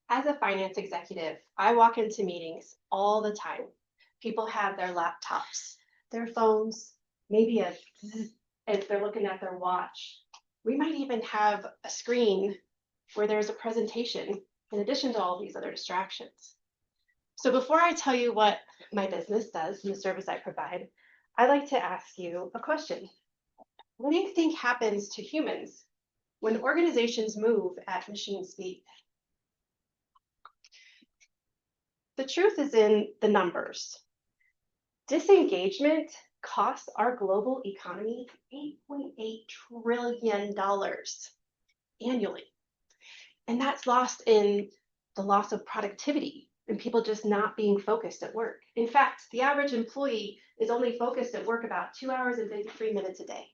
As a finance executive, I walk into meetings all the time. People have their laptops, their phones, maybe if they're looking at their watch. We might even have a screen where there's a presentation in addition to all these other distractions. So before I tell you what my business does and the service I provide, I'd like to ask you a question. What do you think happens to humans when organizations move at machine speed? The truth is in the numbers. Disengagement costs our global economy $8.8 trillion annually. And that's lost in the loss of productivity and people just not being focused at work. In fact, the average employee is only focused at work about 2 hours and 53 minutes a day.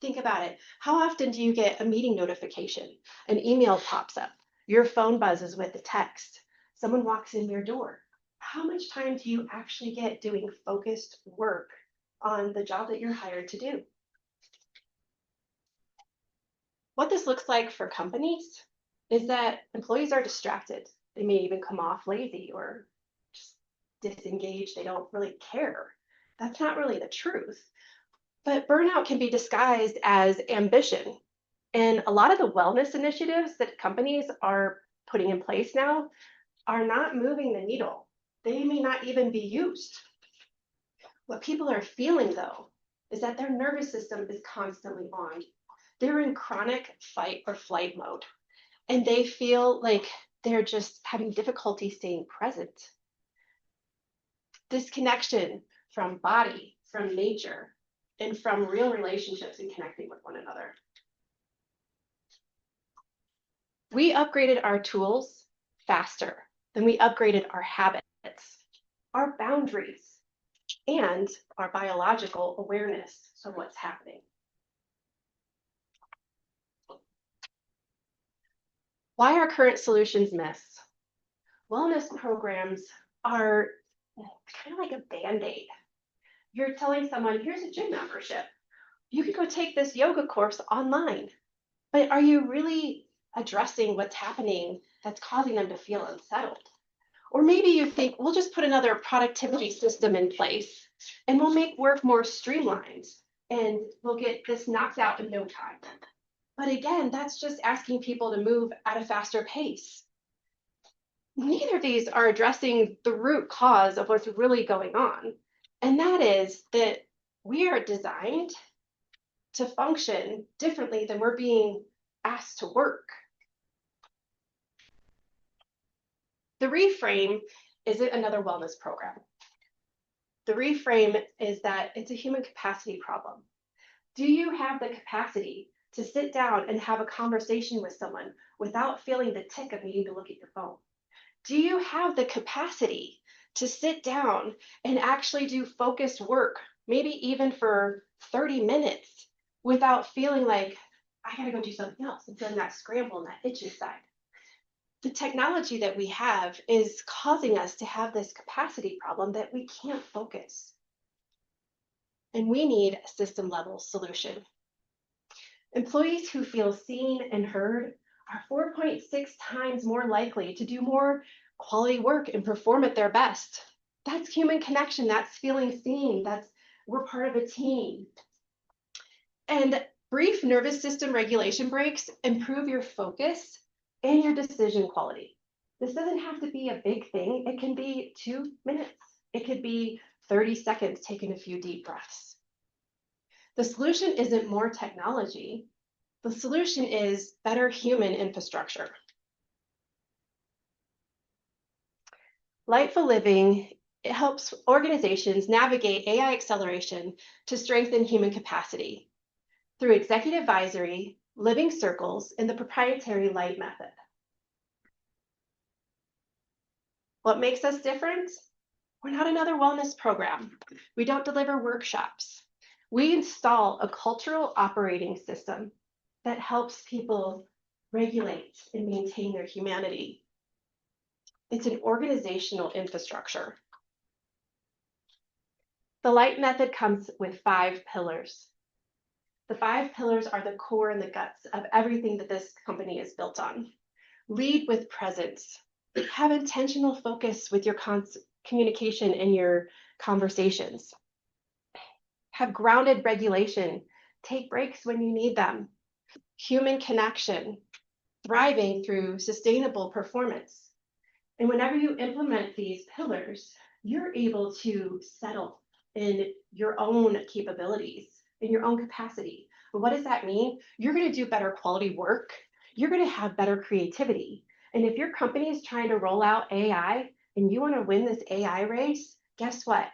Think about it. How often do you get a meeting notification? An email pops up. Your phone buzzes with a text. Someone walks in your door. How much time do you actually get doing focused work on the job that you're hired to do? What this looks like for companies is that employees are distracted. They may even come off lazy or just disengaged. They don't really care. That's not really the truth. But burnout can be disguised as ambition. And a lot of the wellness initiatives that companies are putting in place now are not moving the needle. They may not even be used. What people are feeling, though, is that their nervous system is constantly on. They're in chronic fight or flight mode, and they feel like they're just having difficulty staying present. Disconnection from body, from nature, and from real relationships and connecting with one another. We upgraded our tools faster than we upgraded our habits, our boundaries, and our biological awareness of what's happening. Why are current solutions miss? Wellness programs are kind of like a Band-Aid. You're telling someone, here's a gym membership. You can go take this yoga course online. But are you really addressing what's happening that's causing them to feel unsettled? Or maybe you think, we'll just put another productivity system in place and we'll make work more streamlined and we'll get this knocked out in no time. But again, that's just asking people to move at a faster pace. Neither of these are addressing the root cause of what's really going on. And that is that we are designed to function differently than we're being asked to work. The reframe isn't another wellness program. The reframe is that it's a human capacity problem. Do you have the capacity to sit down and have a conversation with someone without feeling the tick of needing to look at your phone? Do you have the capacity to sit down and actually do focused work, maybe even for 30 minutes, without feeling like, I gotta go do something else and feeling that scramble and that itch inside? The technology that we have is causing us to have this capacity problem that we can't focus. And we need a system-level solution. Employees who feel seen and heard are 4.6 times more likely to do more quality work and perform at their best. That's human connection. That's feeling seen. We're part of a team. And brief nervous system regulation breaks improve your focus and your decision quality. This doesn't have to be a big thing. It can be 2 minutes. It could be 30 seconds taking a few deep breaths. The solution isn't more technology. The solution is better human infrastructure. Lightful Living, it helps organizations navigate AI acceleration to strengthen human capacity through executive advisory, living circles, and the proprietary Light method. What makes us different? We're not another wellness program. We don't deliver workshops. We install a cultural operating system that helps people regulate and maintain their humanity. It's an organizational infrastructure. The light method comes with 5 pillars. The 5 pillars are the core and the guts of everything that this company is built on. Lead with presence. Have intentional focus with your communication and your conversations. Have grounded regulation. Take breaks when you need them. Human connection. Thriving through sustainable performance. And whenever you implement these pillars, you're able to settle in your own capabilities, in your own capacity. But what does that mean? You're going to do better quality work. You're going to have better creativity. And if your company is trying to roll out AI and you want to win this AI race, guess what?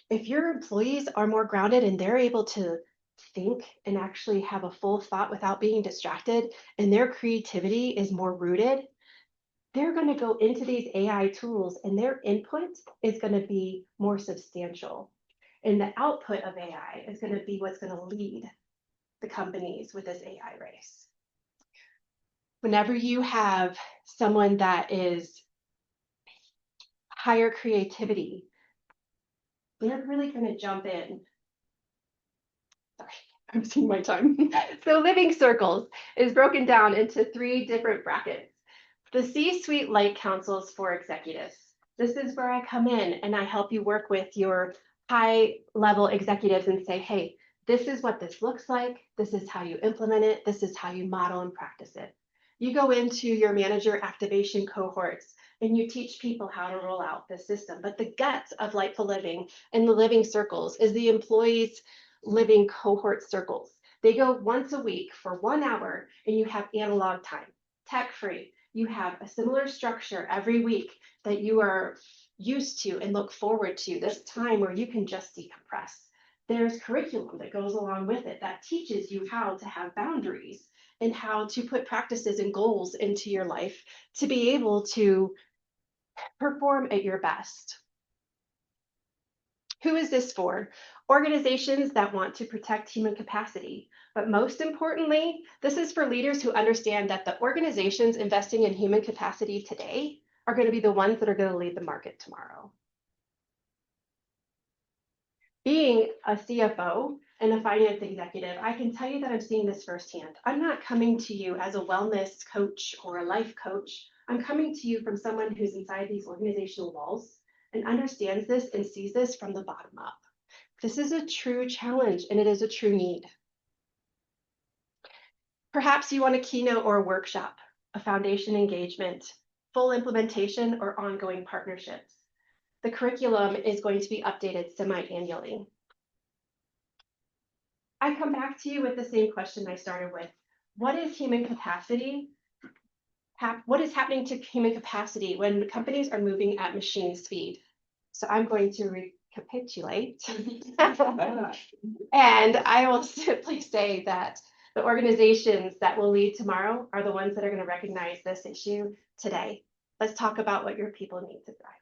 If your employees are more grounded and they're able to think and actually have a full thought without being distracted, and their creativity is more rooted, they're going to go into these AI tools and their input is going to be more substantial. And the output of AI is going to be what's going to lead the companies with this AI race. Whenever you have someone that is higher creativity, they're really going to jump in. Sorry, I'm seeing my time. So living circles is broken down into 3 different brackets. The C-suite light councils for executives. This is where I come in and I help you work with your high-level executives and say, hey, this is what this looks like. This is how you implement it. This is how you model and practice it. You go into your manager activation cohorts and you teach people how to roll out the system. But the guts of Lightful Living and the living circles is the employees living cohort circles. They go once a week for 1 hour and you have analog time, tech-free. You have a similar structure every week that you are used to and look forward to, this time where you can just decompress. There's curriculum that goes along with it that teaches you how to have boundaries and how to put practices and goals into your life to be able to perform at your best. Who is this for? Organizations that want to protect human capacity. But most importantly, this is for leaders who understand that the organizations investing in human capacity today are going to be the ones that are going to lead the market tomorrow. Being a CFO and a finance executive, I can tell you that I'm seeing this firsthand. I'm not coming to you as a wellness coach or a life coach. I'm coming to you from someone who's inside these organizational walls and understands this and sees this from the bottom up. This is a true challenge and it is a true need. Perhaps you want a keynote or a workshop, a foundation engagement, full implementation, or ongoing partnerships. The curriculum is going to be updated semi-annually. I come back to you with the same question I started with. What is human capacity? What is happening to human capacity when companies are moving at machine speed? So I'm going to recapitulate. And I will simply say that the organizations that will lead tomorrow are the ones that are going to recognize this issue today. Let's talk about what your people need to thrive.